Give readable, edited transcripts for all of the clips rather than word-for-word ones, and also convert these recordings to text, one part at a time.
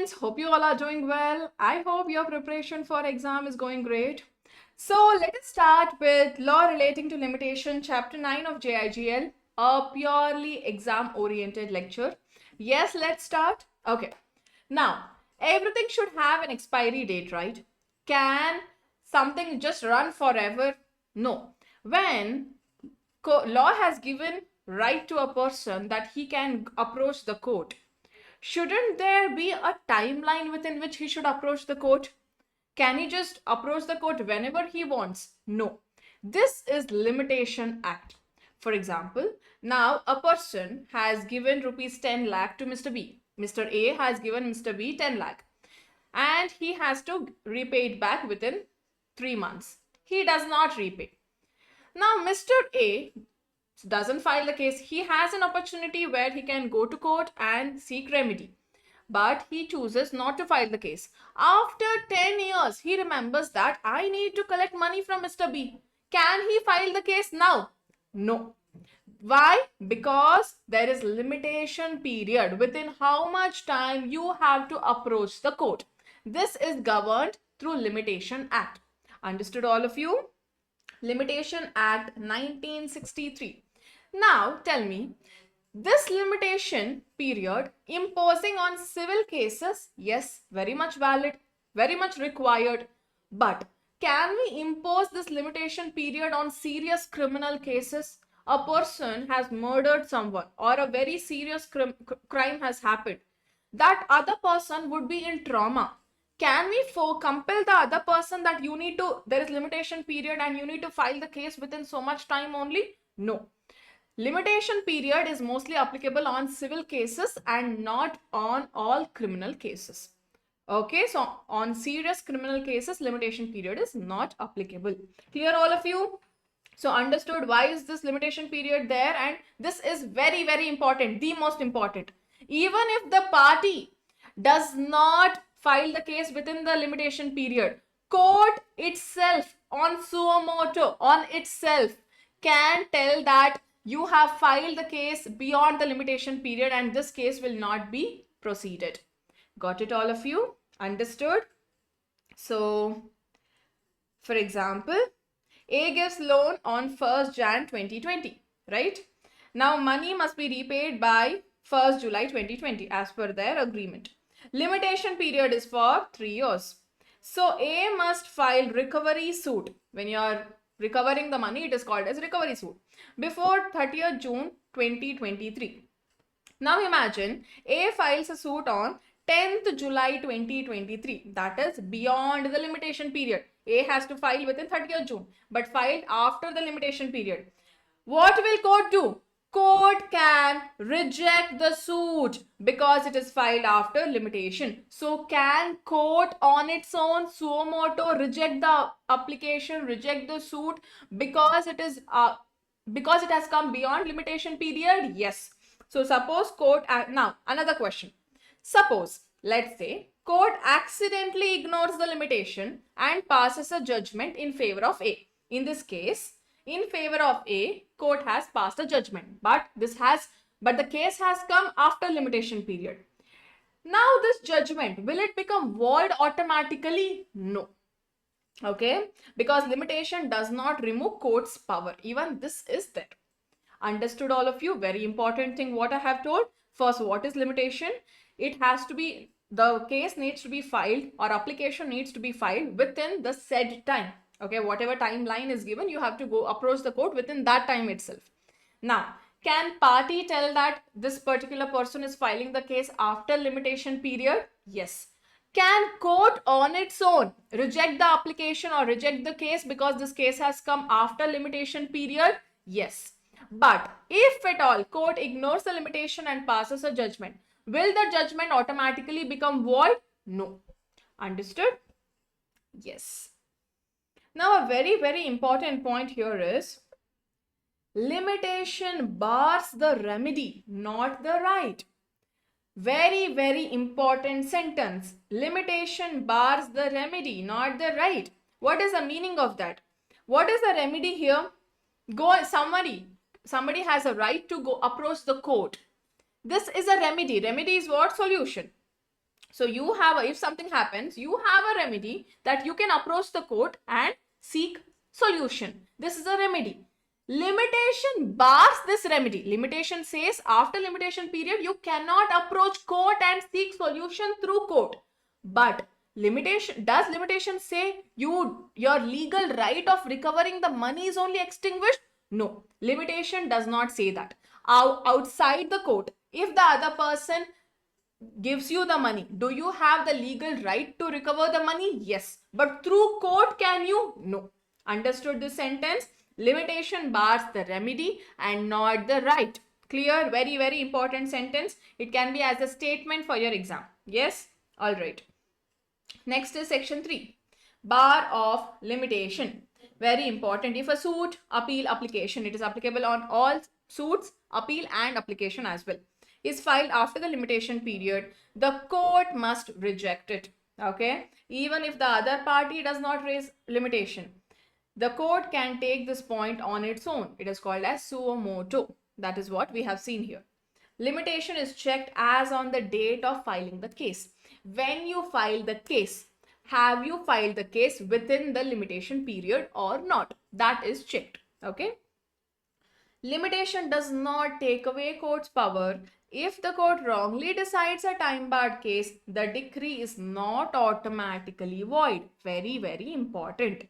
students, hope you all are doing well. I hope your preparation for exam is going great. So let us start with law relating to limitation, chapter 9 of JIGL, a purely exam oriented lecture. Yes, let's start. Okay. Now, everything should have an expiry date, right? Can something just run forever? No. When law has given right to a person that he can approach the court, shouldn't there be a timeline within which he should approach the court? Can he just approach the court whenever he wants? No. This is Limitation Act. For example, now a person has given rupees 10 lakh to Mr. B. Mr. A has given Mr. B 10 lakh and he has to repay it back within 3 months. He does not repay. Now Mr. A doesn't file the case. He has an opportunity where he can go to court and seek remedy, but he chooses not to file the case. After 10 years, he remembers that I need to collect money from Mr. B. Can he file the case now? No. Why? Because there is limitation period within how much time you have to approach the court. This is governed through Limitation Act. Understood all of you? Limitation Act 1963. Now tell me, this limitation period imposing on civil cases, yes, very much valid, very much required. But can we impose this limitation period on serious criminal cases? A person has murdered someone or a very serious crime has happened. That other person would be in trauma. Can we compel the other person that there is limitation period and you need to file the case within so much time only? No. Limitation period is mostly applicable on civil cases and not on all criminal cases. Okay, so on serious criminal cases, limitation period is not applicable. Clear all of you? So understood why is this limitation period there, and this is very, very important, the most important. Even if the party does not file the case within the limitation period, court itself on suo motu on itself can tell that you have filed the case beyond the limitation period and this case will not be proceeded. Got it all of you? Understood? So, for example, A gives loan on 1st Jan 2020, right? Now money must be repaid by 1st July 2020 as per their agreement. Limitation period is for 3 years. So A must file recovery suit. When you are recovering the money, it is called as recovery suit before 30th June 2023. Now imagine A files a suit on 10th July 2023. That is beyond the limitation period. A has to file within 30th June but filed after the limitation period. What will court do? Court can reject the suit because it is filed after limitation. So can court on its own suo motu reject the application, reject the suit because it has come beyond limitation period? Yes. So suppose court, now another question. Suppose, let's say, court accidentally ignores the limitation and passes a judgment in favor of A. In this case, in favor of A, court has passed a judgment, but the case has come after limitation period. Now this judgment, will it become void automatically? No. Okay, because limitation does not remove court's power. Even this is there. Understood all of you? Very important thing what I have told. First, what is limitation? It has to be, the case needs to be filed or application needs to be filed within the said time. Okay, whatever timeline is given, you have to go approach the court within that time itself. Now, can party tell that this particular person is filing the case after limitation period? Yes. Can court on its own reject the application or reject the case because this case has come after limitation period? Yes. But if at all court ignores the limitation and passes a judgment, will the judgment automatically become void? No. Understood? Yes. Now, a very, very important point here is limitation bars the remedy, not the right. Very, very important sentence. Limitation bars the remedy, not the right. What is the meaning of that? What is the remedy here? Somebody has a right to go approach the court. This is a remedy. Remedy is what? Solution. So you have, if something happens, you have a remedy that you can approach the court and seek solution. This is a remedy. Limitation bars this remedy. Limitation says after limitation period, you cannot approach court and seek solution through court. But limitation say your legal right of recovering the money is only extinguished? No, limitation does not say that. Outside the court, if the other person gives you the money, do you have the legal right to recover the money? Yes. But through court, can you? No. Understood this sentence? Limitation bars the remedy and not the right. Clear? Very, very important sentence. It can be as a statement for your exam. Yes? All right. Next is section 3. Bar of limitation. Very important. If a suit, appeal, application, it is applicable on all suits, appeal and application as well, is filed after the limitation period, the court must reject it. Okay? Even if the other party does not raise limitation, the court can take this point on its own. It is called as suo motu. That is what we have seen here. Limitation is checked as on the date of filing the case. When you file the case, have you filed the case within the limitation period or not? That is checked. Okay? Limitation does not take away court's power. If the court wrongly decides a time-barred case, the decree is not automatically void. Very, very important.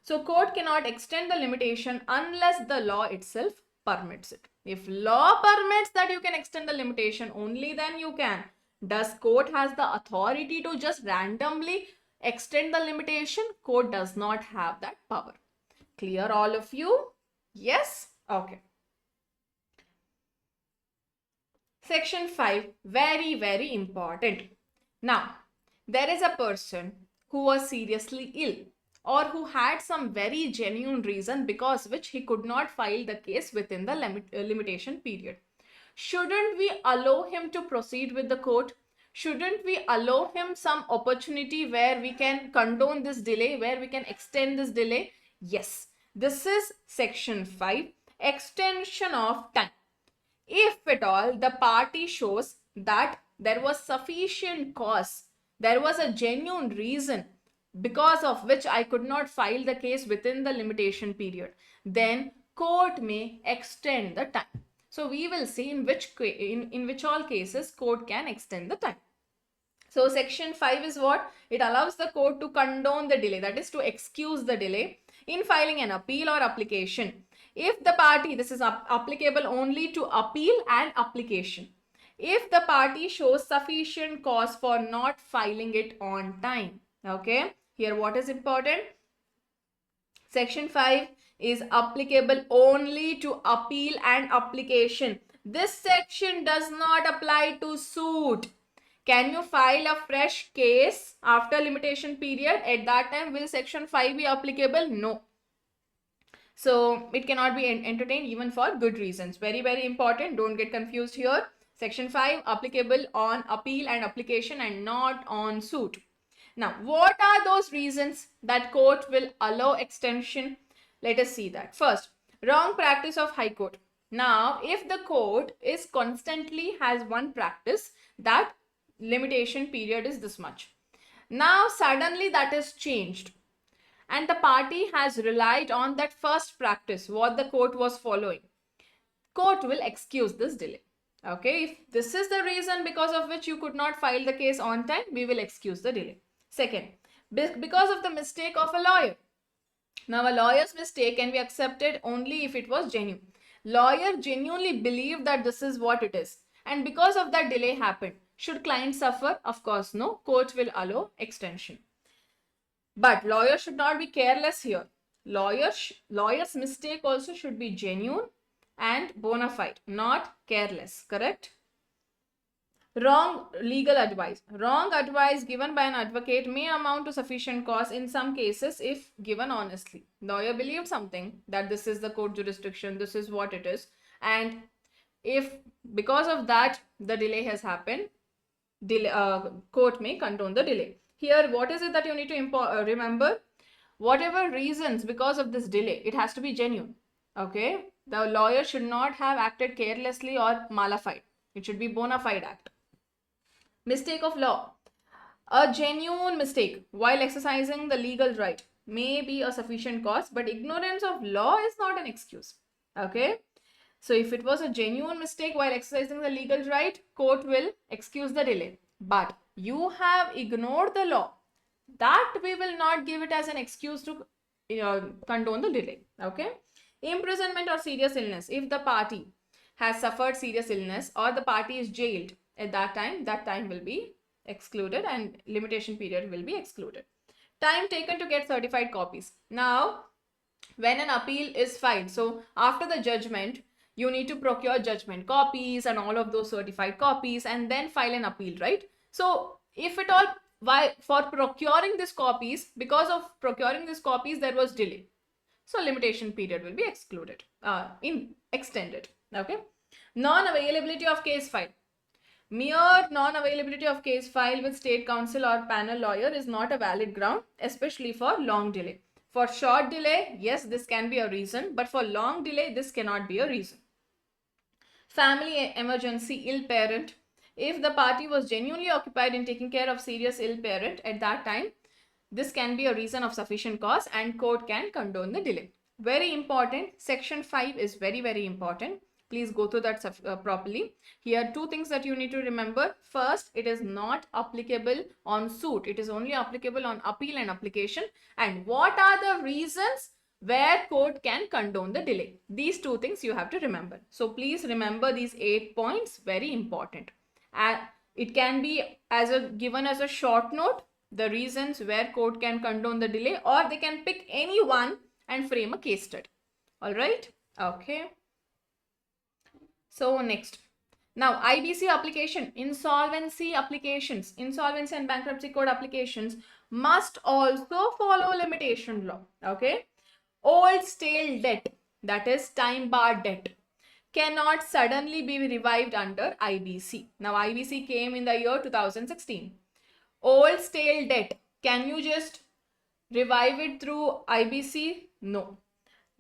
So court cannot extend the limitation unless the law itself permits it. If law permits that you can extend the limitation, only then you can. Does court has the authority to just randomly extend the limitation? Court does not have that power. Clear all of you? Yes? Okay. Section 5, very, very important. Now, there is a person who was seriously ill or who had some very genuine reason because which he could not file the case within the limitation period. Shouldn't we allow him to proceed with the court? Shouldn't we allow him some opportunity where we can condone this delay, where we can extend this delay? Yes. This is section 5, extension of time. If at all the party shows that there was sufficient cause, there was a genuine reason because of which I could not file the case within the limitation period, then court may extend the time. So we will see in which all cases court can extend the time. So section 5 is what? It allows the court to condone the delay, that is to excuse the delay in filing an appeal or application. If the party, this is applicable only to appeal and application. If the party shows sufficient cause for not filing it on time. Okay. Here what is important? Section 5 is applicable only to appeal and application. This section does not apply to suit. Can you file a fresh case after limitation period? At that time, will section 5 be applicable? No. So it cannot be entertained even for good reasons. Very, very important. Don't get confused here. Section 5 applicable on appeal and application and not on suit. Now, what are those reasons that court will allow extension? Let us see that. First, wrong practice of High Court. Now, if the court is constantly has one practice that limitation period is this much. Now, suddenly that is changed and the party has relied on that first practice, what the court was following. Court will excuse this delay. Okay, if this is the reason because of which you could not file the case on time, we will excuse the delay. Second, because of the mistake of a lawyer. Now, a lawyer's mistake can be accepted only if it was genuine. Lawyer genuinely believed that this is what it is. And because of that delay happened. Should client suffer? Of course, no. Court will allow extension. But lawyer should not be careless here. Lawyer's mistake also should be genuine and bona fide, not careless. Correct? Wrong legal advice. Wrong advice given by an advocate may amount to sufficient cause in some cases if given honestly. Lawyer believed something that this is the court jurisdiction, this is what it is. And if because of that the delay has happened, court may condone the delay. Here, what is it that you need to remember? Whatever reasons because of this delay, it has to be genuine. Okay? The lawyer should not have acted carelessly or mala fide. It should be bona fide act. Mistake of law. A genuine mistake while exercising the legal right may be a sufficient cause, but ignorance of law is not an excuse. Okay. So if it was a genuine mistake while exercising the legal right, court will excuse the delay. But you have ignored the law. That we will not give it as an excuse to condone the delay. Okay. Imprisonment or serious illness. If the party has suffered serious illness or the party is jailed at that time will be excluded and limitation period will be excluded. Time taken to get certified copies. Now, when an appeal is filed, so after the judgment, you need to procure judgment copies and all of those certified copies and then file an appeal, right? So if at all, why for procuring these copies, because of procuring these copies, there was delay. So limitation period will be excluded, extended. Okay. Non-availability of case file. Mere non-availability of case file with state counsel or panel lawyer is not a valid ground, especially for long delay. For short delay, yes, this can be a reason, but for long delay, this cannot be a reason. Family emergency, ill parent. If the party was genuinely occupied in taking care of serious ill parent at that time, this can be a reason of sufficient cause and court can condone the delay. Very important. Section 5 is very, very important. Please go through that properly. Here, two things that you need to remember. First, it is not applicable on suit. It is only applicable on appeal and application. And what are the reasons where court can condone the delay? These two things you have to remember. So please remember these 8 points. Very important. It can be given as a short note, the reasons where court can condone the delay, or they can pick any one and frame a case study. All right. Okay. So next, now IBC application, insolvency applications, insolvency and bankruptcy code applications must also follow limitation law. Okay. Old stale debt, that is time bar debt, cannot suddenly be revived under IBC. Now IBC came in the year 2016. Old stale debt, can you just revive it through IBC? No.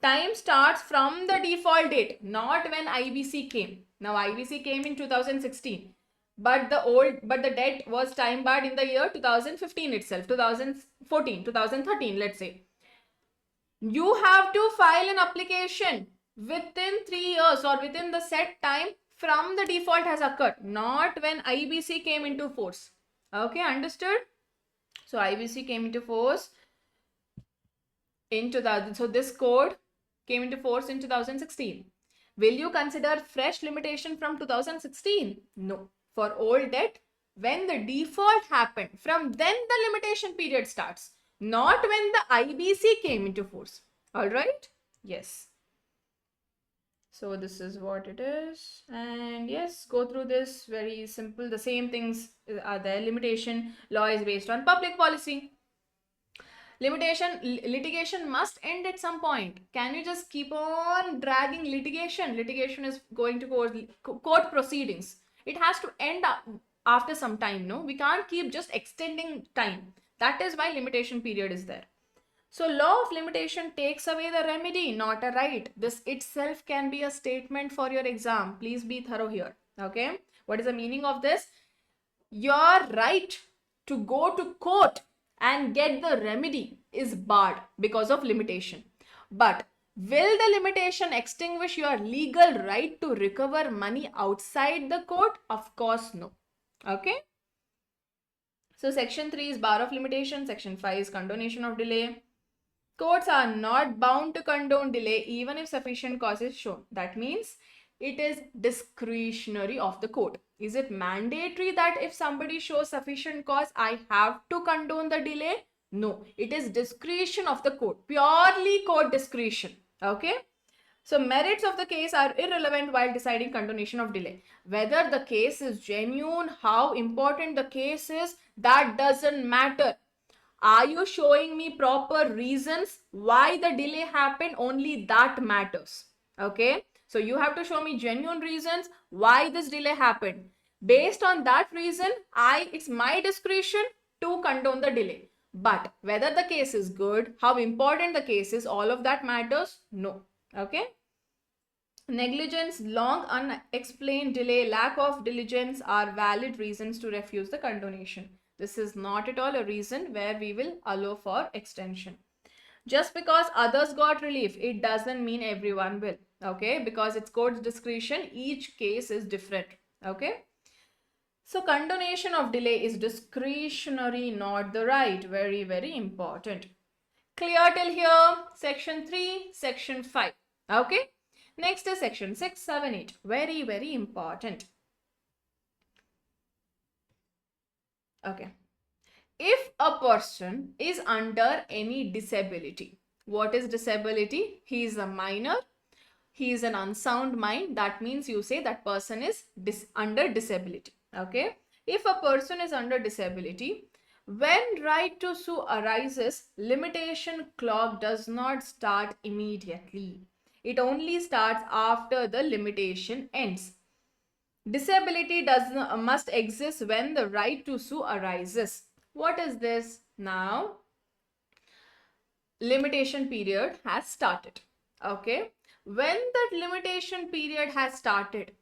Time starts from the default date, not when IBC came. Now IBC came in 2016, but the debt was time barred in the year 2015 itself, 2014, 2013, let's say. You have to file an application within 3 years or within the set time from the default has occurred, not when IBC came into force. Okay, understood? So IBC came into force in 2000. So this code came into force in 2016. Will you consider fresh limitation from 2016? No. For old debt, when the default happened, from then the limitation period starts, not when the IBC came into force. All right? Yes. So this is what it is. And yes, go through this. Very simple. The same things are there. Limitation law is based on public policy. Litigation must end at some point. Can you just keep on dragging litigation? Litigation is going to court proceedings. It has to end after some time, no? We can't keep just extending time. That is why limitation period is there. So law of limitation takes away the remedy, not a right. This itself can be a statement for your exam. Please be thorough here. Okay. What is the meaning of this? Your right to go to court and get the remedy is barred because of limitation. But will the limitation extinguish your legal right to recover money outside the court? Of course, no. Okay. So section 3 is bar of limitation. Section 5 is condonation of delay. Courts are not bound to condone delay even if sufficient cause is shown. That means it is discretionary of the court. Is it mandatory that if somebody shows sufficient cause, I have to condone the delay? No, it is discretion of the court, purely court discretion. Okay. So merits of the case are irrelevant while deciding condonation of delay. Whether the case is genuine, how important the case is, that doesn't matter. Are you showing me proper reasons why the delay happened? Only that matters. Okay. So you have to show me genuine reasons why this delay happened. Based on that reason, it's my discretion to condone the delay. But whether the case is good, how important the case is, all of that matters? No. Okay. Negligence, long unexplained delay, lack of diligence are valid reasons to refuse the condonation. This is not at all a reason where we will allow for extension. Just because others got relief, it doesn't mean everyone will. Okay, because it's court's discretion, each case is different. Okay. So condonation of delay is discretionary, not the right. Very, very important. Clear till here? Section 3, section 5. Okay. Next is section 6, 7, 8. Very, very important. Okay. If a person is under any disability, what is disability? He is a minor. He is an unsound mind. That means you say that person is under disability. Okay. If a person is under disability, when right to sue arises, limitation clock does not start immediately. It only starts after the limitation ends. Disability must exist when the right to sue arises. What is this? Now, limitation period has started. Okay. When that limitation period has started,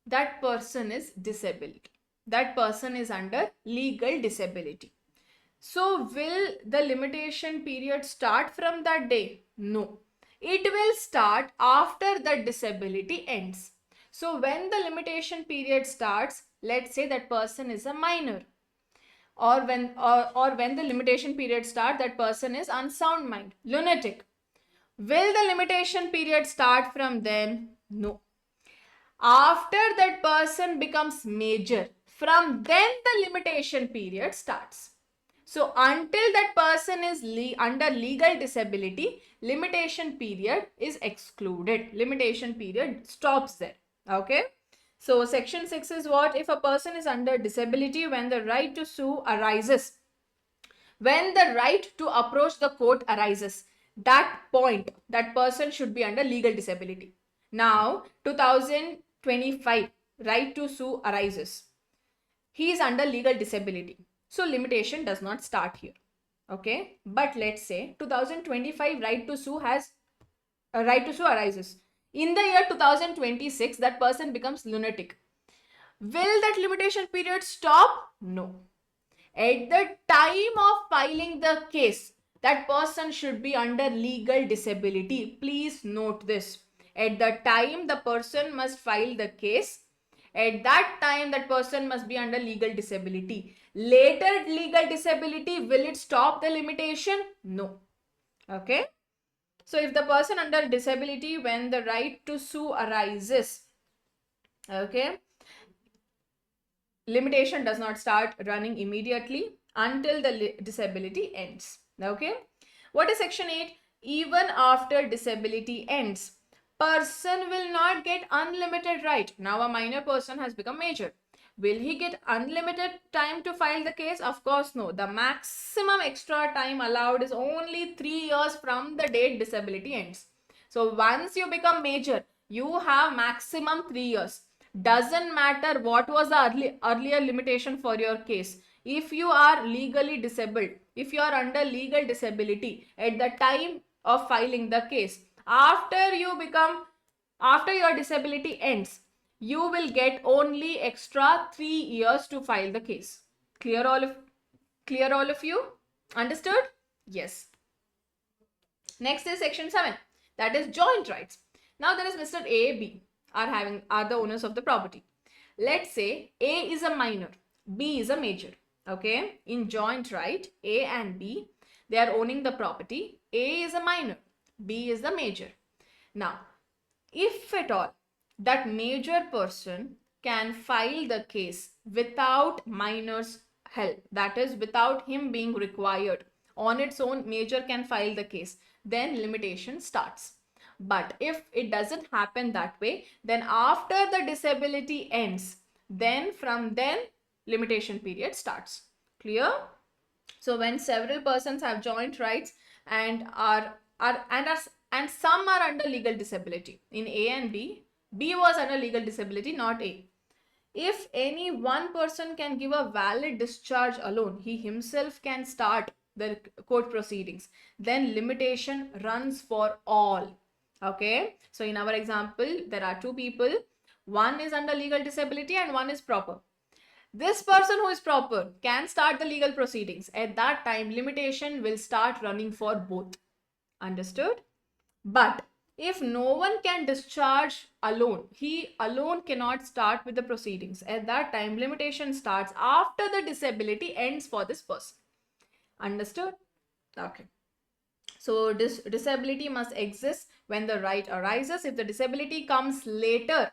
that person is disabled. That person is under legal disability. So will the limitation period start from that day? No. It will start after the disability ends. So when the limitation period starts, let's say that person is a minor. Or when the limitation period starts, that person is unsound mind, lunatic. Will the limitation period start from then? No. After that person becomes major, from then the limitation period starts. So until that person is under legal disability, limitation period is excluded. Limitation period stops there. Okay. So section 6 is what? If a person is under disability when the right to sue arises, when the right to approach the court arises, that point, that person should be under legal disability. Now, 2025, right to sue arises. He is under legal disability. So, limitation does not start here. Okay. But let's say 2025 right to sue arises. In the year 2026, that person becomes lunatic. Will that limitation period stop? No. At the time of filing the case, that person should be under legal disability. Please note this. At the time the person must file the case, at that time that person must be under legal disability. Later legal disability, will it stop the limitation? No. Okay. So if the person under disability when the right to sue arises, okay, limitation does not start running immediately until the disability ends. Okay. What is section 8? Even after disability ends, person will not get unlimited right. Now a minor person has become major. Will he get unlimited time to file the case? Of course no. The maximum extra time allowed is only 3 years from the date disability ends. So once you become major, you have maximum 3 years. Doesn't matter what was the earlier limitation for your case. If you are legally disabled, if you are under legal disability at the time of filing the case, after your disability ends, you will get only extra 3 years to file the case. Clear all of you? Understood? Yes. Next is section 7. That is joint rights. Now there is Mr. A, B are the owners of the property. Let's say A is a minor, B is a major. Okay. In joint right, A and B, they are owning the property. A is a minor, B is the major. Now, if at all that major person can file the case without minor's help, that is without him being required, on its own major can file the case, then limitation starts. But if it doesn't happen that way, then after the disability ends, then from then limitation period starts. Clear? So when several persons have joint rights and some are under legal disability, in A and B, B was under legal disability, not A. If any one person can give a valid discharge alone, he himself can start the court proceedings, then limitation runs for all. Okay. So in our example, there are two people. One is under legal disability and one is proper. This person who is proper can start the legal proceedings. At that time, limitation will start running for both. Understood? But if no one can discharge alone, he alone cannot start with the proceedings. At that time, limitation starts after the disability ends for this person. Understood? Okay. So disability must exist when the right arises. If the disability comes later,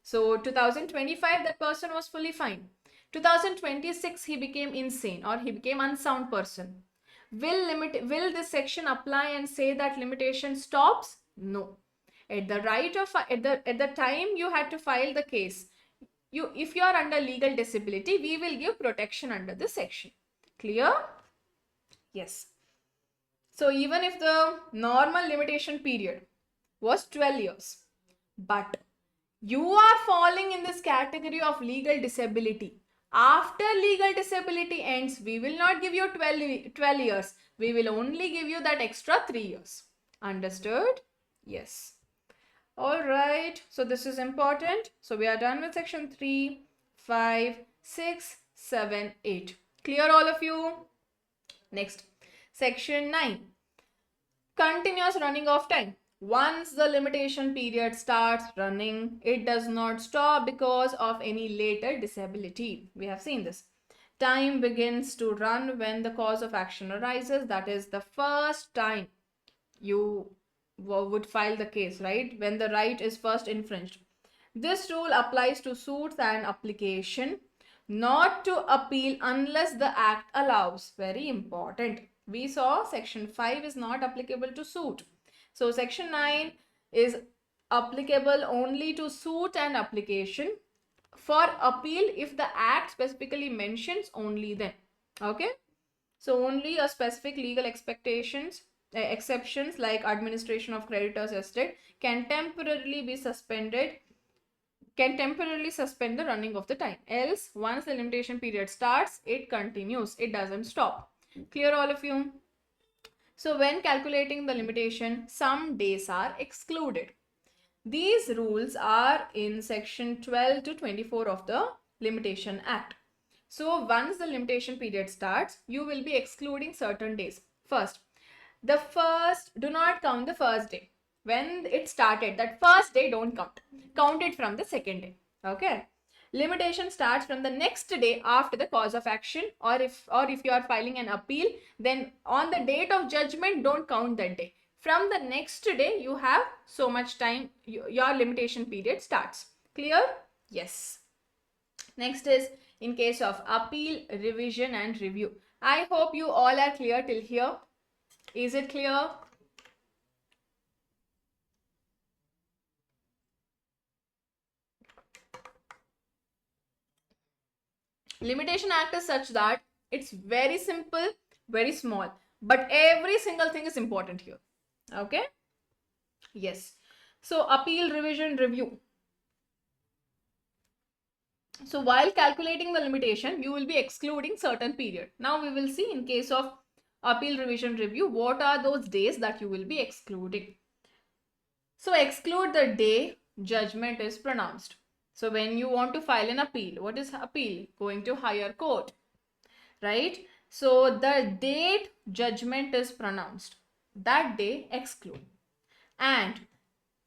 so 2025 that person was fully fine. 2026 he became insane or he became unsound person. Will this section apply and say that limitation stops? No. At the time you had to file the case, if you are under legal disability, we will give protection under this section. Clear? Yes. So even if the normal limitation period was 12 years, but you are falling in this category of legal disability. After legal disability ends, we will not give you 12 years. We will only give you that extra 3 years. Understood? Yes. All right. So this is important. So we are done with section 3, 5, 6, 7, 8. Clear all of you? Next. Section 9. Continuous running of time. Once the limitation period starts running, it does not stop because of any later disability. We have seen this. Time begins to run when the cause of action arises. That is the first time you would file the case, right? When the right is first infringed. This rule applies to suits and application, not to appeal unless the act allows. Very important. We saw section 5 is not applicable to suit. So section 9 is applicable only to suit and application. For appeal, if the act specifically mentions, only then. Okay. So only a specific legal exceptions like administration of creditors estate can temporarily suspend the running of the time. Else, once the limitation period starts, it continues. It doesn't stop. Clear all of you? So when calculating the limitation, some days are excluded. These rules are in section 12 to 24 of the Limitation Act. So once the limitation period starts, you will be excluding certain days. First, do not count the first day. When it started, that first day don't count. Count it from the second day. Okay. Limitation starts from the next day after the cause of action, or if you are filing an appeal, then on the date of judgment, don't count that day. From the next day, you have so much time, your limitation period starts. Clear? Yes. Next is in case of appeal, revision and review. I hope you all are clear till here. Is it clear? Limitation Act is such that it's very simple, very small, but every single thing is important here. Okay? Yes. So appeal, revision, review. So while calculating the limitation, you will be excluding certain period. Now we will see in case of appeal, revision, review, what are those days that you will be excluding. So exclude the day judgment is pronounced. So when you want to file an appeal, what is appeal? Going to higher court, right? So the date judgment is pronounced, that day exclude. And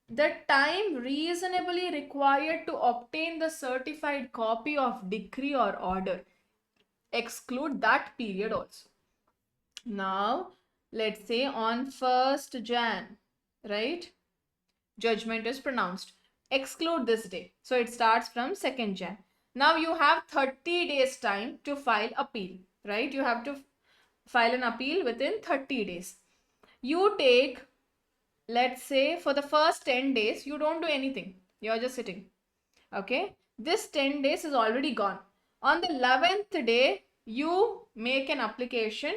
the time reasonably required to obtain the certified copy of decree or order, exclude that period also. Now, let's say on 1st Jan, right? Judgment is pronounced. Exclude this day. So it starts from 2nd Jan. Now you have 30 days time to file appeal, right? You have to file an appeal within 30 days. You take, let's say for the first 10 days, you don't do anything. You're just sitting. Okay. This 10 days is already gone. On the 11th day, you make an application.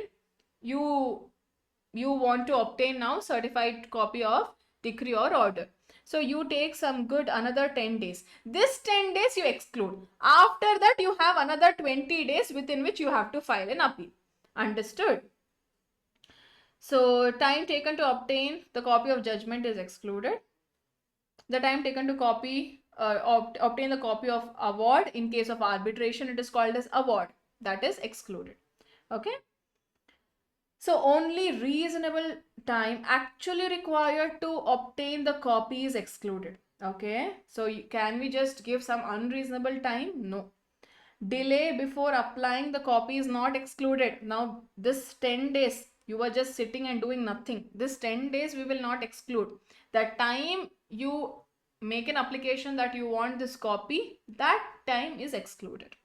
You want to obtain now certified copy of decree or order. So you take some good another 10 days. This 10 days you exclude. After that you have another 20 days within which you have to file an appeal. Understood? So time taken to obtain the copy of judgment is excluded. The time taken to copy obtain the copy of award. In case of arbitration, it is called as award. That is excluded. Okay. So only reasonable time actually required to obtain the copy is excluded. Okay. So can we just give some unreasonable time? No. Delay before applying the copy is not excluded. Now this 10 days you were just sitting and doing nothing. This 10 days we will not exclude. The time you make an application that you want this copy, that time is excluded.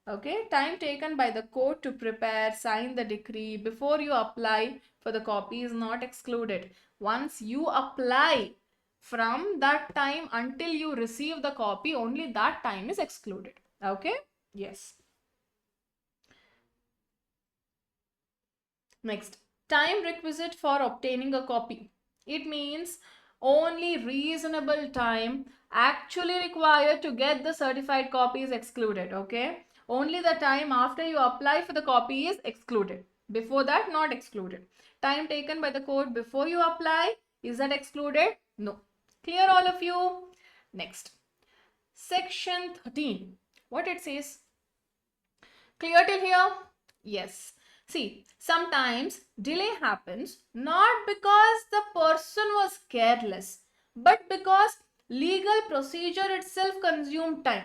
Okay, time taken by the court to prepare, sign the decree before you apply for the copy is not excluded. Once you apply, from that time until you receive the copy, only that time is excluded. Okay, yes. Next, time requisite for obtaining a copy. It means only reasonable time actually required to get the certified copy is excluded. Okay, only the time after you apply for the copy is excluded. Before that, not excluded. Time taken by the court before you apply, is that excluded? No. Clear all of you? Next, section 13. What it says? Clear till here? Yes. See, sometimes delay happens not because the person was careless, but because legal procedure itself consumed time.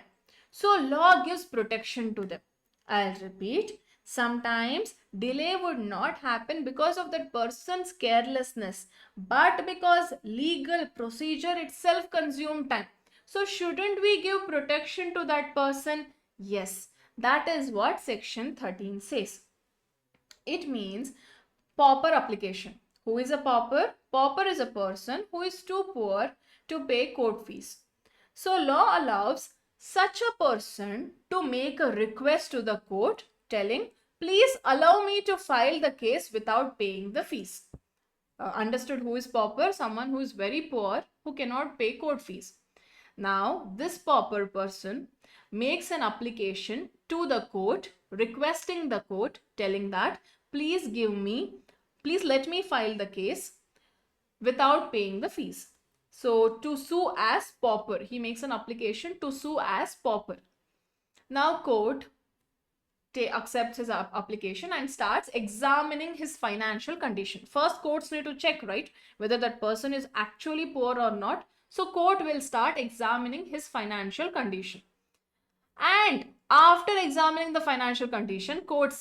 So law gives protection to them. I'll repeat. Sometimes delay would not happen because of that person's carelessness, but because legal procedure itself consumed time. So shouldn't we give protection to that person? Yes. That is what section 13 says. It means pauper application. Who is a pauper? Pauper is a person who is too poor to pay court fees. So law allows such a person to make a request to the court telling, please allow me to file the case without paying the fees. Understood who is pauper? Someone who is very poor who cannot pay court fees. Now this pauper person makes an application to the court requesting the court telling that please let me file the case without paying the fees. So to sue as pauper, he makes an application to sue as pauper. Now court accepts his application and starts examining his financial condition. First, courts need to check, right, whether that person is actually poor or not. So court will start examining his financial condition. And after examining the financial condition, court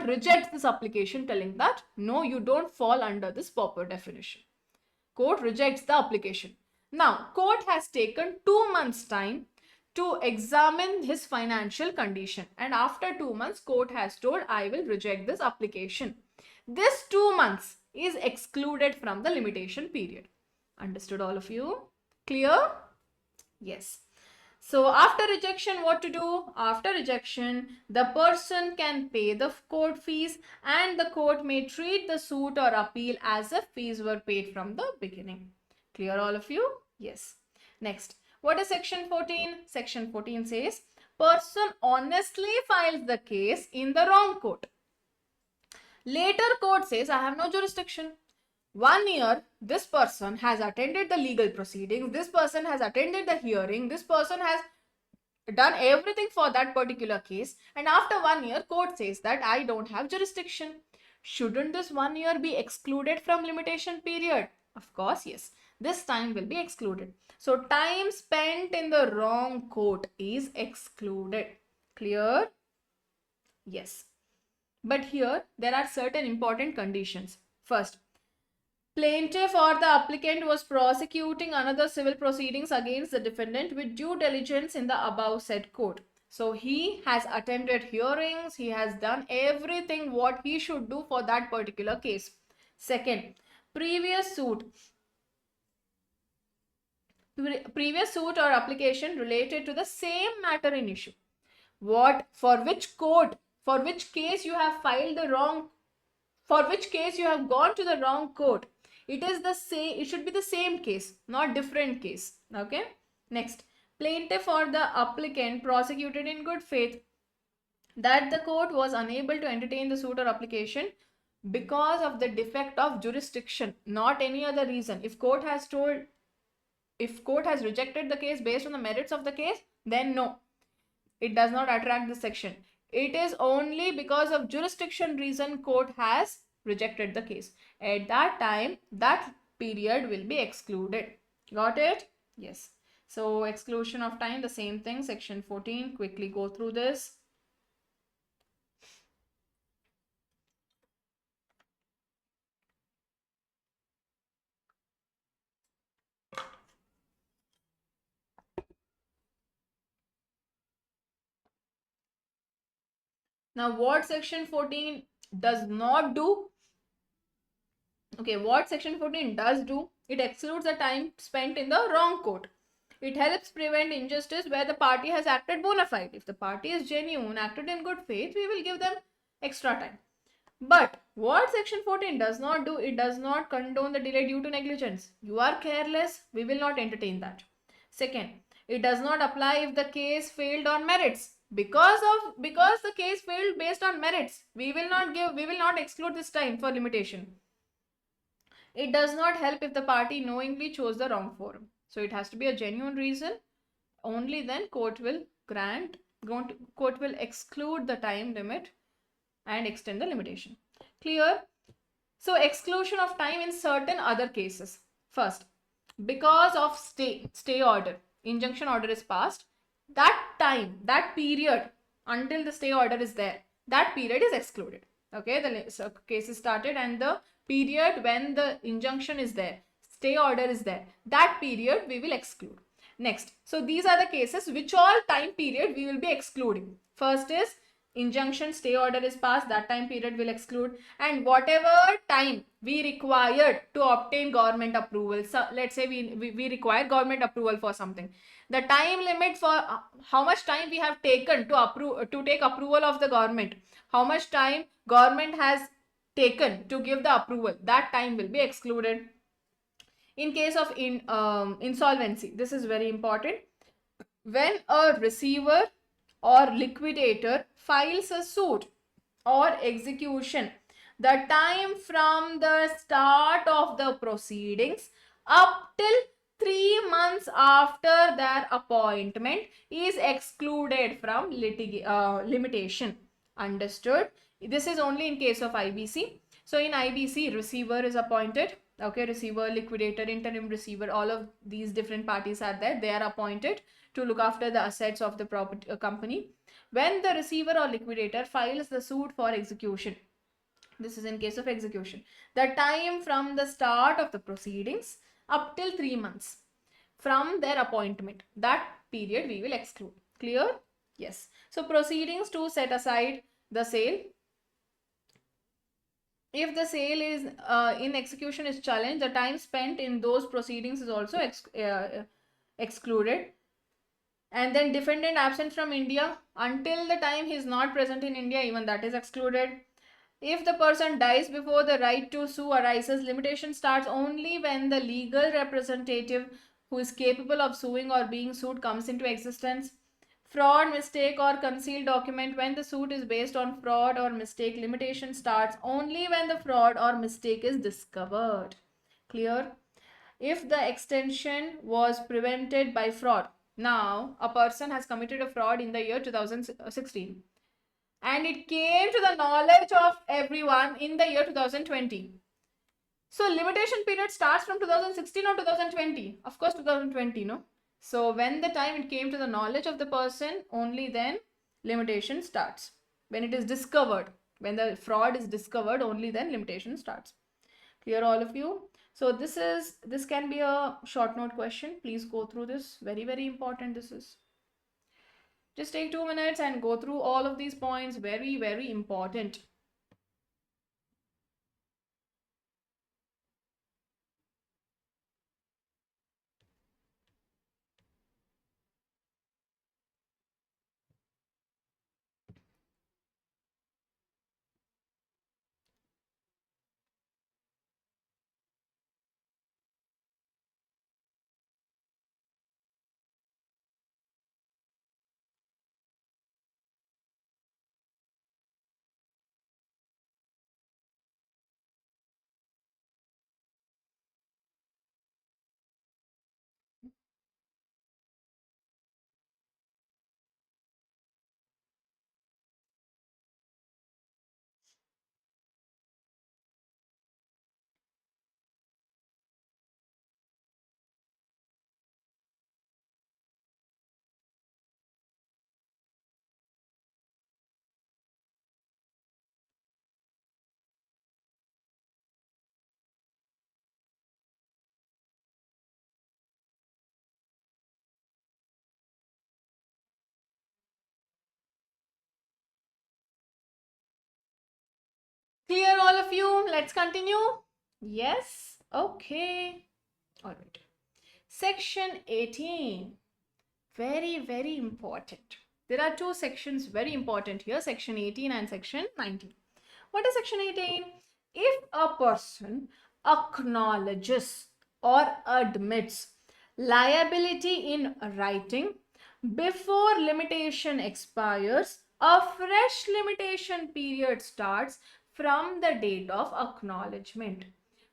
rejects this application telling that no, you don't fall under this pauper definition. Court rejects the application. Now, court has taken 2 months time to examine his financial condition, and after 2 months, court has told, I will reject this application. This 2 months is excluded from the limitation period. Understood all of you? Clear? Yes. So after rejection, what to do? After rejection, the person can pay the court fees and the court may treat the suit or appeal as if fees were paid from the beginning. Clear all of you? Yes. Next, what is section 14? Section 14 says, person honestly files the case in the wrong court. Later court says, I have no jurisdiction. 1 year, this person has attended the legal proceedings, this person has attended the hearing, this person has done everything for that particular case, and after 1 year, court says that I don't have jurisdiction. Shouldn't this 1 year be excluded from limitation period? Of course, yes. This time will be excluded. So, time spent in the wrong court is excluded. Clear? Yes. But here, there are certain important conditions. First, plaintiff or the applicant was prosecuting another civil proceedings against the defendant with due diligence in the above said court. So he has attended hearings, he has done everything what he should do for that particular case. Second, previous suit or application related to the same matter in issue. For which case you have filed the wrong, for which case you have gone to the wrong court. It should be the same case, not different case. Okay. Next, plaintiff or the applicant prosecuted in good faith that the court was unable to entertain the suit or application because of the defect of jurisdiction, not any other reason. If court has told if court has rejected the case based on the merits of the case, then no, it does not attract this section. It is only because of jurisdiction reason court has rejected the case. At that time, that period will be excluded. Got it? Yes. So exclusion of time, the same thing, section 14. Quickly go through this. Now, what section 14 does not do? Okay, what section 14 does do? It excludes the time spent in the wrong court. It helps prevent injustice where the party has acted bona fide. If the party is genuine, acted in good faith, we will give them extra time. But what section 14 does not do, it does not condone the delay due to negligence. You are careless, we will not entertain that. Second, it does not apply if the case failed on merits. Because the case failed based on merits, we will not exclude this time for limitation. It does not help if the party knowingly chose the wrong forum. So it has to be a genuine reason. Only then court will exclude the time limit and extend the limitation. Clear? So exclusion of time in certain other cases. First, because of stay order, injunction order is passed, that time, that period until the stay order is there, that period is excluded. Okay, the case is started and the period when the injunction is there, stay order is there, that period we will exclude. Next, so these are the cases which all time period we will be excluding. First is injunction stay order is passed, that time period will exclude, and whatever time we required to obtain government approval. So let's say we require government approval for something. The time limit for how much time we have taken to take approval of the government, how much time government has taken to give the approval, that time will be excluded. In case of insolvency, this is very important. When a receiver or liquidator files a suit or execution, the time from the start of the proceedings up till 3 months after their appointment is excluded from limitation. Understood? This is only in case of IBC. So in IBC, receiver is appointed. Okay, receiver, liquidator, interim receiver, all of these different parties are there. They are appointed to look after the assets of the property company. When the receiver or liquidator files the suit for execution, this is in case of execution, the time from the start of the proceedings up till 3 months from their appointment, that period we will exclude. Clear? Yes. So proceedings to set aside the sale. If the sale is in execution is challenged, the time spent in those proceedings is also excluded. And then defendant absent from India until the time he is not present in India, even that is excluded. If the person dies before the right to sue arises, limitation starts only when the legal representative who is capable of suing or being sued comes into existence. Fraud, mistake or concealed document, when the suit is based on fraud or mistake, limitation starts only when the fraud or mistake is discovered. Clear? If the extension was prevented by fraud. Now, a person has committed a fraud in the year 2016 and it came to the knowledge of everyone in the year 2020. So limitation period starts from 2016 or 2020? Of course 2020, no? So when the time it came to the knowledge of the person, only then limitation starts. When it is discovered, when the fraud is discovered, only then limitation starts. Clear all of you? So this can be a short note question. Please go through this. Very, very important this is. Just take 2 minutes and go through all of these points. Very, very important. of you? Let's continue. Yes. Okay. All right. Section 18. Very, very important. There are two sections very important here, section 18 and section 19. What is section 18? If a person acknowledges or admits liability in writing before limitation expires, a fresh limitation period starts from the date of acknowledgement.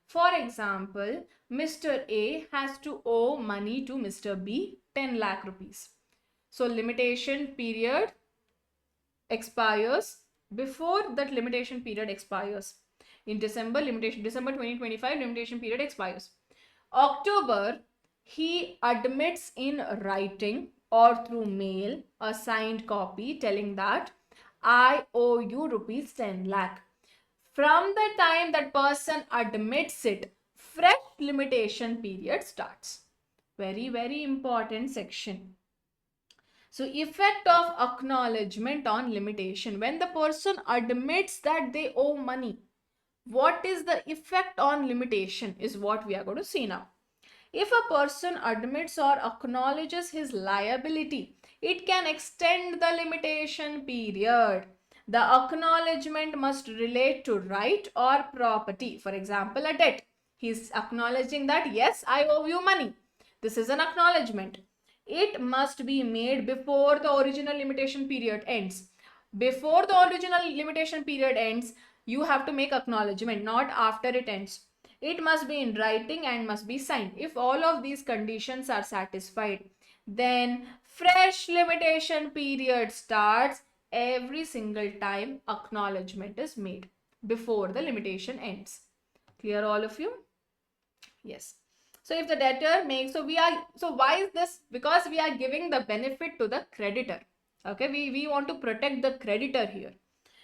For example, Mr. A has to owe money to Mr. B 10 lakh rupees. So limitation period expires before that limitation period expires. In December 2025 limitation period expires. October, he admits in writing or through mail a signed copy telling that I owe you rupees 10 lakh. From the time that person admits it, fresh limitation period starts. Very, very important section. So effect of acknowledgement on limitation. When the person admits that they owe money, what is the effect on limitation is what we are going to see now. If a person admits or acknowledges his liability, it can extend the limitation period. The acknowledgement must relate to right or property. For example, a debt. He is acknowledging that yes, I owe you money. This is an acknowledgement. It must be made before the original limitation period ends. Before the original limitation period ends, you have to make acknowledgement, not after it ends. It must be in writing and must be signed. If all of these conditions are satisfied, then fresh limitation period starts every single time acknowledgement is made before the limitation ends. Clear all of you? Yes. So if the debtor makes, so why is this? Because we are giving the benefit to the creditor. Okay, we want to protect the creditor here.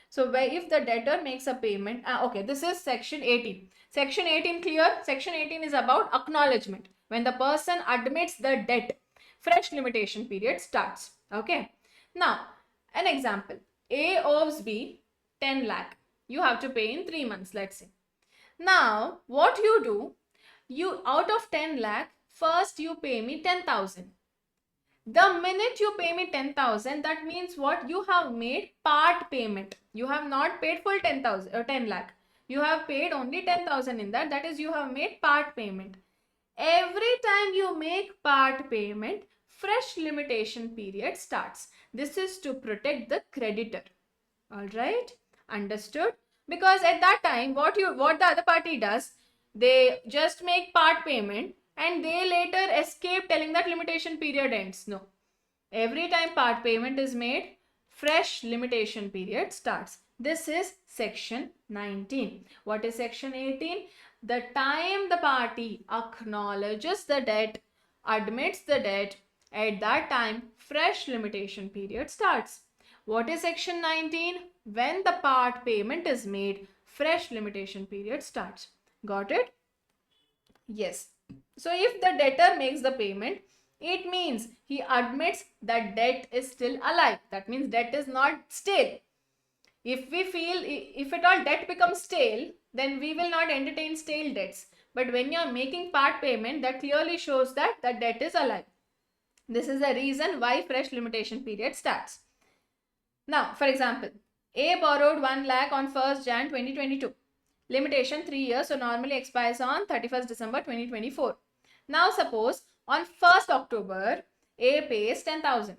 So if the debtor makes a payment, okay, this is section 18. Section 18 clear? Section 18 is about acknowledgement. When the person admits the debt, fresh limitation period starts. Okay. Now, an example. A owes B 10 lakh. You have to pay in 3 months, let's say. Now, what you do, you out of 10 lakh, first you pay me 10,000. The minute you pay me 10,000, that means what? You have made part payment. You have not paid full 10,000 or 10 lakh. You have paid only 10,000 in that. That is, you have made part payment. Every time you make part payment, fresh limitation period starts. This is to protect the creditor. All right, understood? Because at that time, what the other party does, they just make part payment and they later escape telling that limitation period ends. No. Every time part payment is made, fresh limitation period starts. This is section 19. What is section 18? The time the party acknowledges the debt, admits the debt, at that time, fresh limitation period starts. What is section 19? When the part payment is made, fresh limitation period starts. Got it? Yes. So if the debtor makes the payment, it means he admits that debt is still alive. That means debt is not stale. If we feel, if at all debt becomes stale, then we will not entertain stale debts. But when you are making part payment, that clearly shows that the debt is alive. This is the reason why fresh limitation period starts. Now, for example, A borrowed 1 lakh on 1st Jan 2022. Limitation 3 years, so normally expires on 31st December 2024. Now suppose on 1st October, A pays 10,000.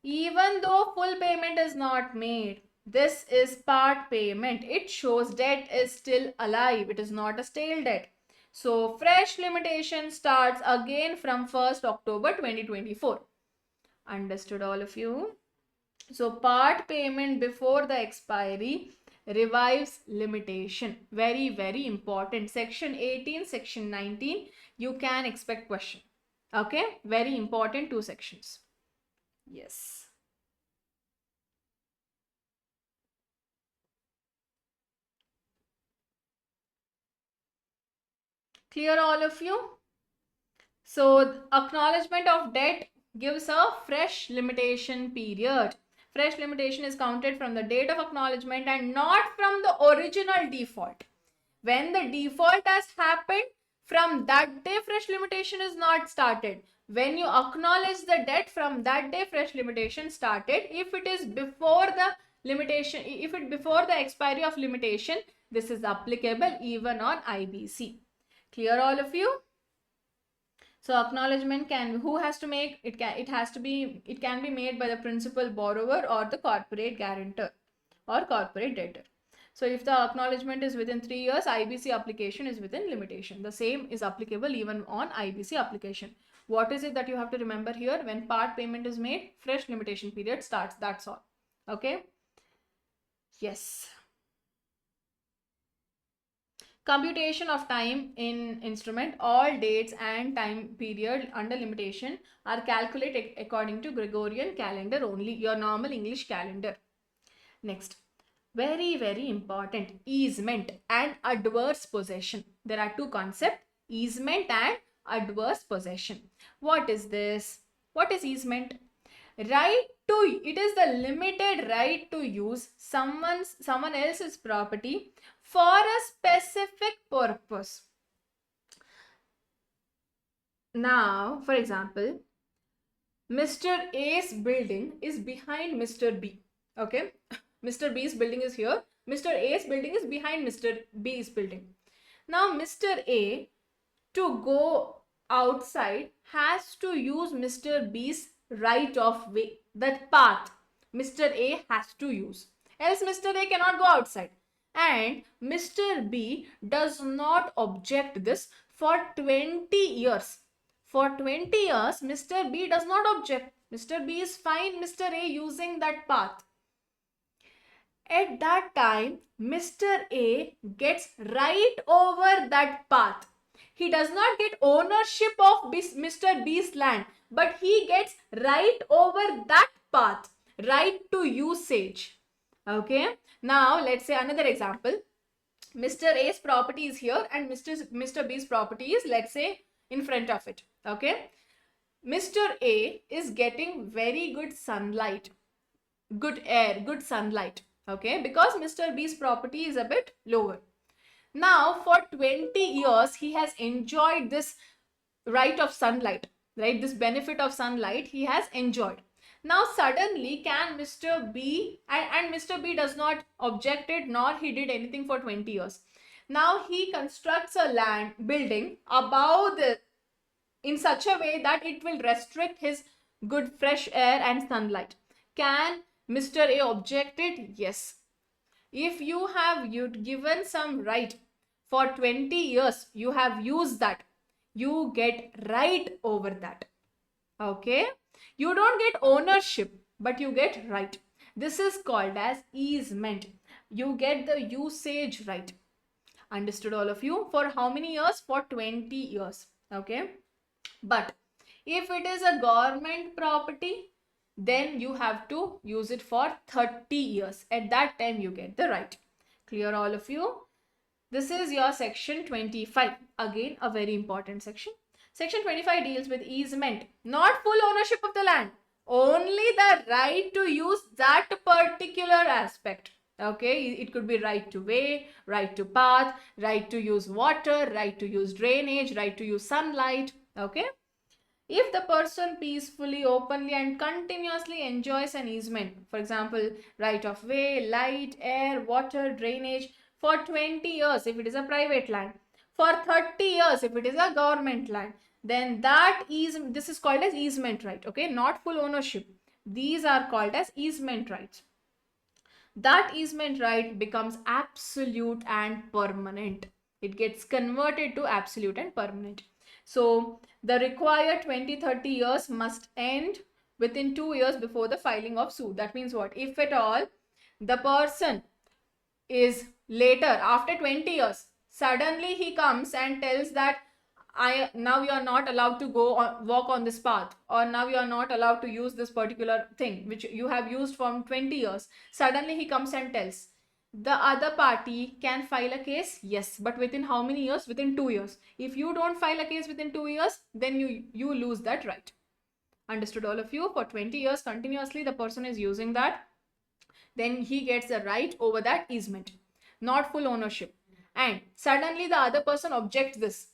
Even though full payment is not made, this is part payment. It shows debt is still alive. It is not a stale debt. So fresh limitation starts again from 1st October 2024. Understood all of you? So part payment before the expiry revives limitation. Very, very important. Section 18, section 19, you can expect question. Okay, very important 2 sections. Yes. Clear all of you? So acknowledgement of debt gives a fresh limitation period. fresh limitation is counted from the date of acknowledgement and not from the original default. When the default has happened, from that day fresh limitation is not started. When you acknowledge the debt, from that day fresh limitation started. If it is before the limitation, if it before the expiry of limitation, this is applicable even on IBC. Clear all of you? So acknowledgement can, who has to make it? It can be made by the principal borrower or the corporate guarantor or corporate debtor. So if the acknowledgement is within 3 years, IBC application is within limitation. The same is applicable even on IBC application. What is it that you have to remember here? When part payment is made, fresh limitation period starts. That's all. Okay. Yes. Computation of time in instrument, all dates and time period under limitation are calculated according to Gregorian calendar only, your normal English calendar. Next, very, very important, easement and adverse possession. There are two concepts, easement and adverse possession. What is this? What is easement? Right to, it is the limited right to use someone else's property for a specific purpose. Now, for example, Mr. A's building is behind Mr. B. Okay, Mr. B's building is here. Mr. A's building is behind Mr. B's building. Now, Mr. A, to go outside, has to use Mr. B's right of way, that path Mr. A has to use, else Mr. A cannot go outside. And Mr. B does not object this for 20 years. For 20 years, Mr. B does not object. Mr. B is fine, Mr. A using that path. At that time, Mr. A gets right over that path. He does not get ownership of Mr. B's land, but he gets right over that path, right to usage. Okay. Now, let's say another example. Mr. A's property is here and Mr. B's property is, let's say, in front of it. Okay. Mr. A is getting very good sunlight, good air, good sunlight. Okay. Because Mr. B's property is a bit lower. Now, for 20 years, he has enjoyed this right of sunlight, right? This benefit of sunlight he has enjoyed. Now, suddenly, can Mr. B, and Mr. B does not object it, nor he did anything for 20 years. Now, he constructs a land building above the, in such a way that it will restrict his good fresh air and sunlight. Can Mr. A object it? Yes. If you have given some right for 20 years, you have used that, you get right over that. Okay. You don't get ownership, but you get right. This is called as easement. You get the usage right. Understood all of you? For how many years? For 20 years. Okay. But if it is a government property, then you have to use it for 30 years. At that time, you get the right. Clear all of you? This is your section 25. Again, a very important section. Section 25 deals with easement, not full ownership of the land, only the right to use that particular aspect. Okay, it could be right to way, right to path, right to use water, right to use drainage, right to use sunlight. Okay. If the person peacefully, openly and continuously enjoys an easement, for example, right of way, light, air, water, drainage, for 20 years if it is a private land, for 30 years if it is a government land, then that is, this is called as easement right. Okay, not full ownership. These are called as easement rights. That easement right becomes absolute and permanent. It gets converted to absolute and permanent. So the required 20-30 years must end within 2 years before the filing of suit. That means what? If at all the person is later, after 20 years, suddenly he comes and tells that now you are not allowed to go walk on this path, or now you are not allowed to use this particular thing which you have used for 20 years. Suddenly he comes and tells. The other party can file a case, yes, but within how many years? Within 2 years. If you don't file a case within 2 years, then you lose that right. Understood all of you? For 20 years continuously the person is using that, then he gets the right over that easement, not full ownership. And suddenly the other person objects this.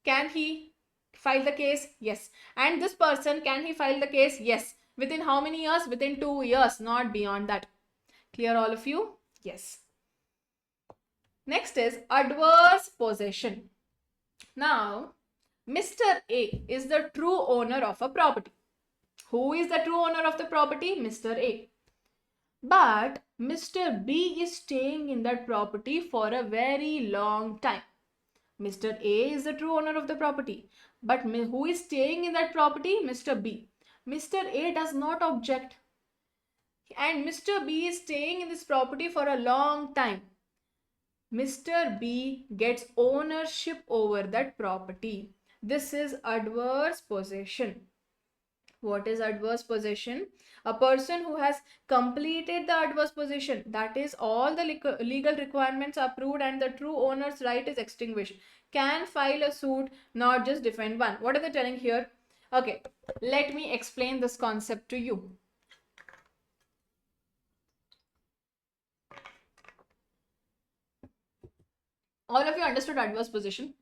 Can he file the case? Yes. And this person, can he file the case? Yes. Within how many years? Within 2 years, not beyond that. Clear all of you? Yes. Next is adverse possession. Now, Mr. A is the true owner of a property. Who is the true owner of the property? Mr. A. But Mr. B is staying in that property for a very long time. Mr. A is the true owner of the property. But who is staying in that property? Mr. B. Mr. A does not object. And Mr. B is staying in this property for a long time. Mr. B gets ownership over that property. This is adverse possession. What is adverse possession? A person who has completed the adverse possession, that is all the legal requirements are proved and the true owner's right is extinguished, can file a suit, not just defend one. What are they telling here? Okay, let me explain this concept to you. All of you understood adverse possession.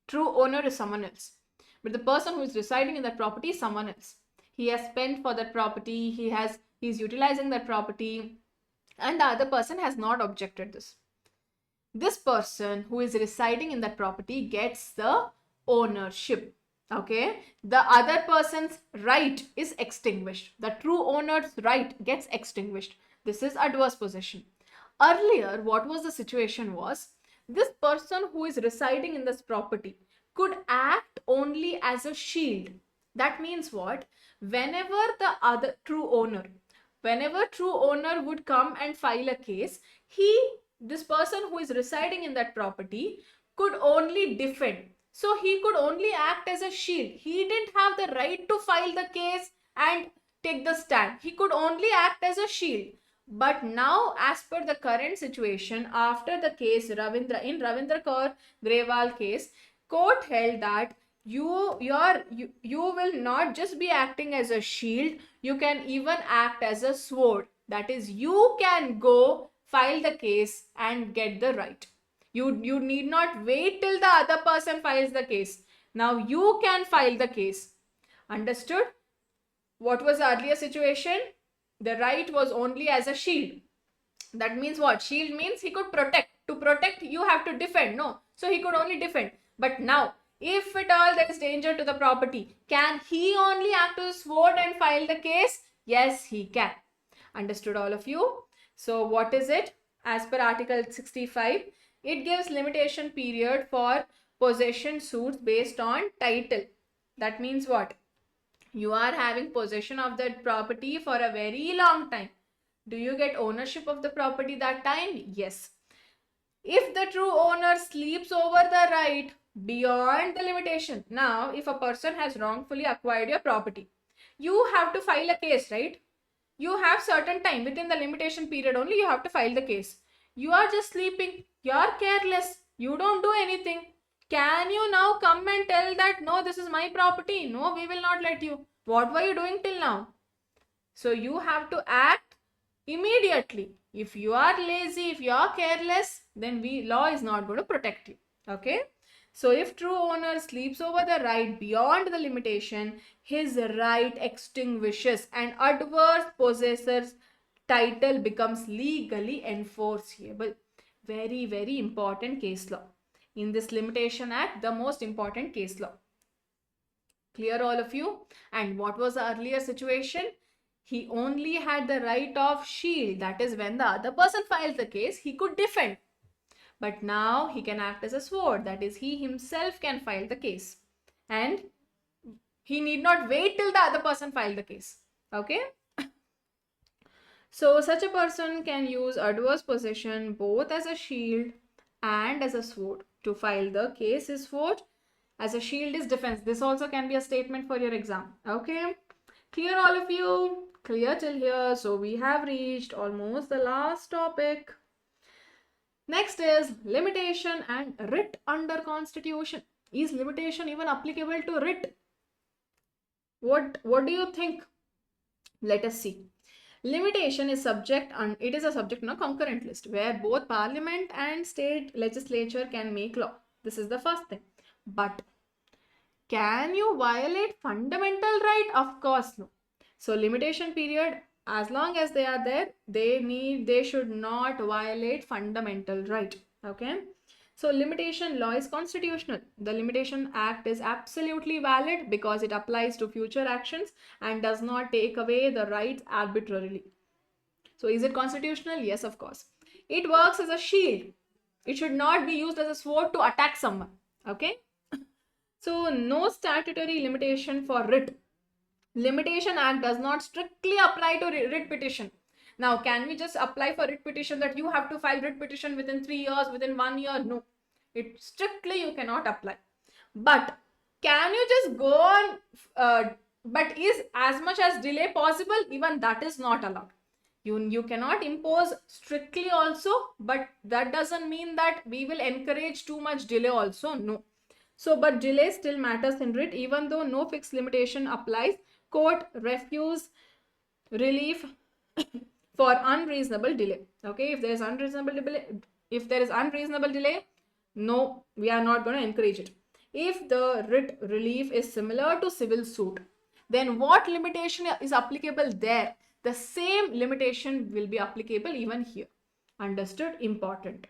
True owner is someone else, but the person who is residing in that property is someone else. He has spent for that property, he is utilizing that property, and the other person has not objected this. This person who is residing in that property gets the ownership. Okay, the other person's right is extinguished. The true owner's right gets extinguished. This is adverse possession. Earlier, what was the situation was, this person who is residing in this property could act only as a shield. That means what? Whenever true owner would come and file a case, this person who is residing in that property could only defend. So he could only act as a shield. He didn't have the right to file the case and take the stand. He could only act as a shield. But now, as per the current situation, after the case in Ravindra Kaur Grewal case, court held that you will not just be acting as a shield, you can even act as a sword. That is, you can go file the case and get the right. You need not wait till the other person files the case. Now you can file the case. Understood? What was the earlier situation? The right was only as a shield. That means what? Shield means he could protect. To protect, you have to defend. No. So he could only defend. But now, if at all there is danger to the property, can he only act as a sword and file the case? Yes, he can. Understood all of you? So what is it? As per Article 65, it gives limitation period for possession suits based on title. That means what? You are having possession of that property for a very long time. Do you get ownership of the property that time? Yes. If the true owner sleeps over the right beyond the limitation. Now, if a person has wrongfully acquired your property, you have to file a case, right? You have certain time. Within the limitation period only, you have to file the case. You are just sleeping. You are careless. You don't do anything. Can you now come and tell that, no, this is my property? No, we will not let you. What were you doing till now? So you have to act immediately. If you are lazy, if you are careless, then law is not going to protect you. Okay? So if true owner sleeps over the right beyond the limitation, his right extinguishes and adverse possessor's title becomes legally enforceable. Very, very important case law. In this Limitation Act, the most important case law. Clear all of you? And what was the earlier situation? He only had the right of shield. That is, when the other person files the case, he could defend. But now he can act as a sword. That is, he himself can file the case. And he need not wait till the other person file the case. Okay? So such a person can use adverse possession both as a shield and as a sword. To file the case is sword, as a shield is defense. This also can be a statement for your exam. Okay? Clear all of you? Clear till here? So we have reached almost the last topic. Next is limitation and writ under Constitution. Is limitation even applicable to writ? What do you think? Let us see. Limitation is subject, and it is a subject on a concurrent list where both parliament and state legislature can make law. This is the first thing. But can you violate fundamental right? Of course no. So limitation period, as long as they are there, they should not violate fundamental right. Okay. So limitation law is constitutional. The Limitation Act is absolutely valid because it applies to future actions and does not take away the rights arbitrarily. So is it constitutional? Yes, of course. It works as a shield. It should not be used as a sword to attack someone. Okay. So no statutory limitation for writ. Limitation Act does not strictly apply to writ petition. Now, can we just apply for writ petition that you have to file writ petition within 3 years, within 1 year? No. It strictly you cannot apply. But can you just go on, but is as much as delay possible? Even that is not allowed. You cannot impose strictly also, but that doesn't mean that we will encourage too much delay also. No. So, but delay still matters in writ, even though no fixed limitation applies. Court refuse relief for unreasonable delay. Okay, if there is unreasonable delay, no, we are not going to encourage it. If the writ relief is similar to civil suit, then what limitation is applicable there? The same limitation will be applicable even here. Understood? Important.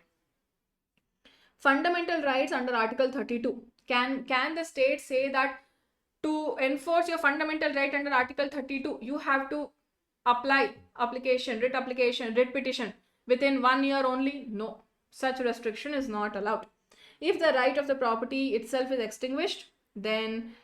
Fundamental rights under Article 32. Can the state say that to enforce your fundamental right under Article 32, you have to apply writ petition within 1 year only? No, such restriction is not allowed. If the right of the property itself is extinguished, then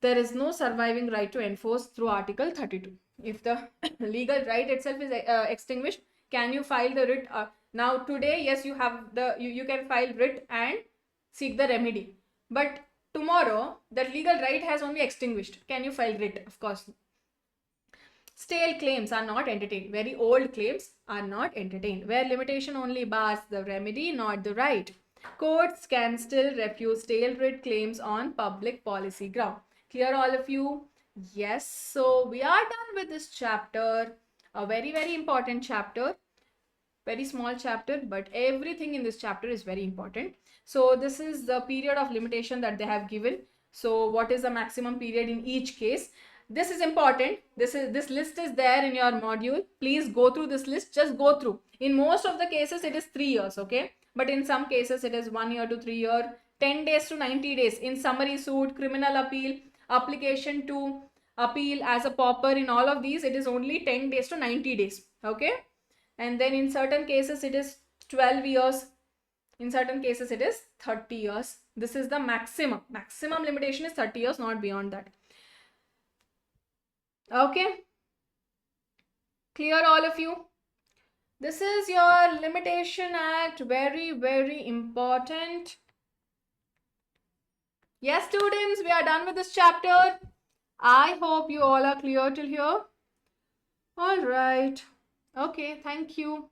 there is no surviving right to enforce through Article 32. If the legal right itself is extinguished, can you file the writ? Now today, yes, you have you can file writ and seek the remedy. But tomorrow, that legal right has only extinguished. Can you file writ? Of course. Stale claims are not entertained. Very old claims are not entertained. Where limitation only bars the remedy, not the right. Courts can still refuse stale writ claims on public policy ground. Clear, all of you? Yes. So we are done with this chapter. A very, very important chapter. Very small chapter, but everything in this chapter is very important. So this is the period of limitation that they have given. So what is the maximum period in each case? This is important. This list is there in your module. Please go through this list. Just go through. In most of the cases, it is 3 years, okay? But in some cases, it is 1 year to 3 year, 10 days to 90 days. In summary suit, criminal appeal, application to appeal as a pauper, in all of these, it is only 10 days to 90 days, okay? And then in certain cases, it is 12 years. In certain cases, it is 30 years. This is the maximum. Maximum limitation is 30 years, not beyond that. Okay. Clear, all of you? This is your Limitation Act. Very, very important. Yes, students, we are done with this chapter. I hope you all are clear till here. All right. Okay, thank you.